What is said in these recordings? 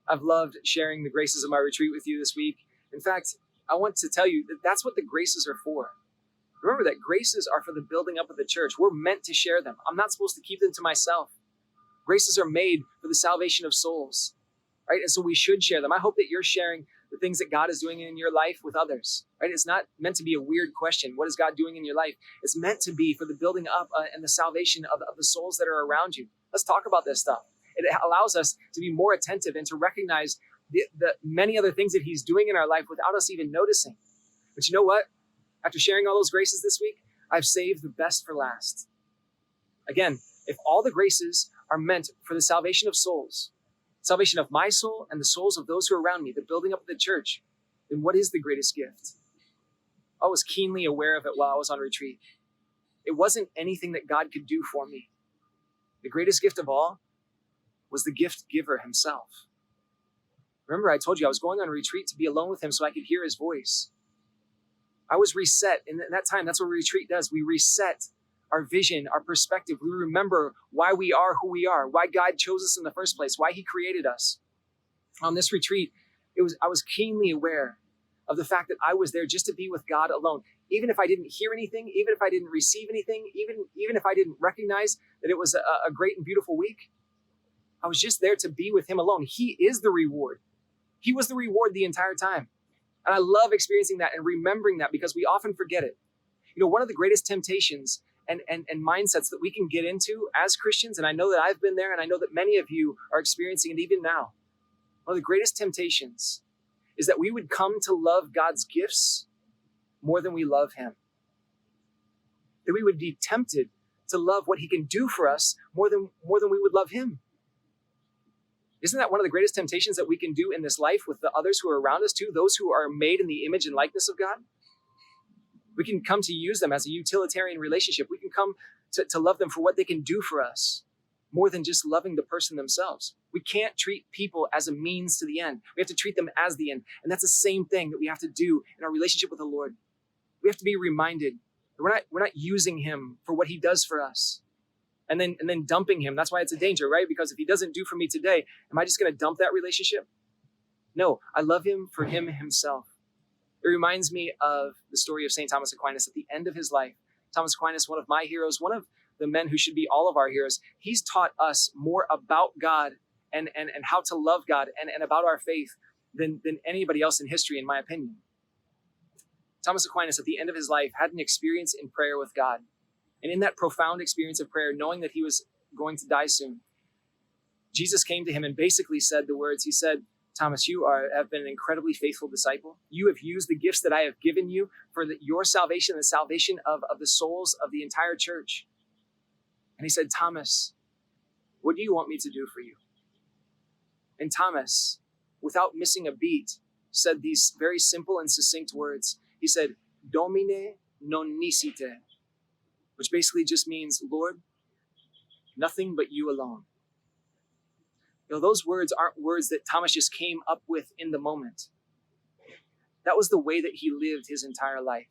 I've loved sharing the graces of my retreat with you this week. In fact, I want to tell you that that's what the graces are for. Remember that graces are for the building up of the church. We're meant to share them. I'm not supposed to keep them to myself. Graces are made for the salvation of souls, right? And so we should share them. I hope that you're sharing the things that God is doing in your life with others, right? It's not meant to be a weird question. What is God doing in your life? It's meant to be for the building up and the salvation of the souls that are around you. Let's talk about this stuff. It allows us to be more attentive and to recognize the many other things that he's doing in our life without us even noticing. But you know what? After sharing all those graces this week, I've saved the best for last. Again, if all the graces are meant for the salvation of souls, salvation of my soul and the souls of those who are around me, the building up of the church, then what is the greatest gift? I was keenly aware of it while I was on retreat. It wasn't anything that God could do for me. The greatest gift of all was the gift giver himself. Remember, I told you I was going on a retreat to be alone with him so I could hear his voice. I was reset. And at that time, that's what retreat does. We reset our vision, our perspective. We remember why we are who we are, why God chose us in the first place, why he created us. On this retreat, I was keenly aware of the fact that I was there just to be with God alone. Even if I didn't hear anything, even if I didn't receive anything, even if I didn't recognize that it was a great and beautiful week, I was just there to be with him alone. He is the reward. He was the reward the entire time. And I love experiencing that and remembering that because we often forget it. You know, one of the greatest temptations and mindsets that we can get into as Christians, and I know that I've been there and I know that many of you are experiencing it even now. One of the greatest temptations is that we would come to love God's gifts more than we love him. That we would be tempted to love what he can do for us more than we would love him. Isn't that one of the greatest temptations that we can do in this life with the others who are around us too, those who are made in the image and likeness of God? We can come to use them as a utilitarian relationship. We can come to love them for what they can do for us more than just loving the person themselves. We can't treat people as a means to the end. We have to treat them as the end. And that's the same thing that we have to do in our relationship with the Lord. We have to be reminded that we're not using him for what he does for us. And then dumping him. That's why it's a danger, right? Because if he doesn't do for me today, am I just going to dump that relationship? No, I love him for him himself. It reminds me of the story of St. Thomas Aquinas at the end of his life. Thomas Aquinas, one of my heroes, one of the men who should be all of our heroes, he's taught us more about God and how to love God and about our faith than anybody else in history, in my opinion. Thomas Aquinas, at the end of his life, had an experience in prayer with God. And in that profound experience of prayer, knowing that he was going to die soon, Jesus came to him and basically said the words, he said, Thomas, you have been an incredibly faithful disciple. You have used the gifts that I have given you for your salvation and the salvation of the souls of the entire church. And he said, Thomas, what do you want me to do for you? And Thomas, without missing a beat, said these very simple and succinct words. He said, Domine non niscite, which basically just means, Lord, nothing but you alone. You know, those words aren't words that Thomas just came up with in the moment. That was the way that he lived his entire life.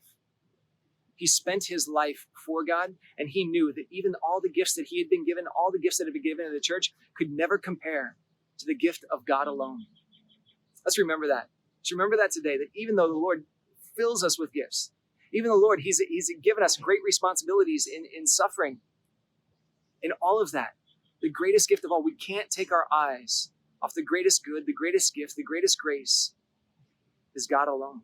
He spent his life for God, and he knew that even all the gifts that he had been given, all the gifts that had been given in the church, could never compare to the gift of God alone. Let's remember that. Let's remember that today, that even though the Lord fills us with gifts, even the Lord, he's given us great responsibilities in suffering. In all of that, the greatest gift of all, we can't take our eyes off the greatest good, the greatest gift, the greatest grace is God alone.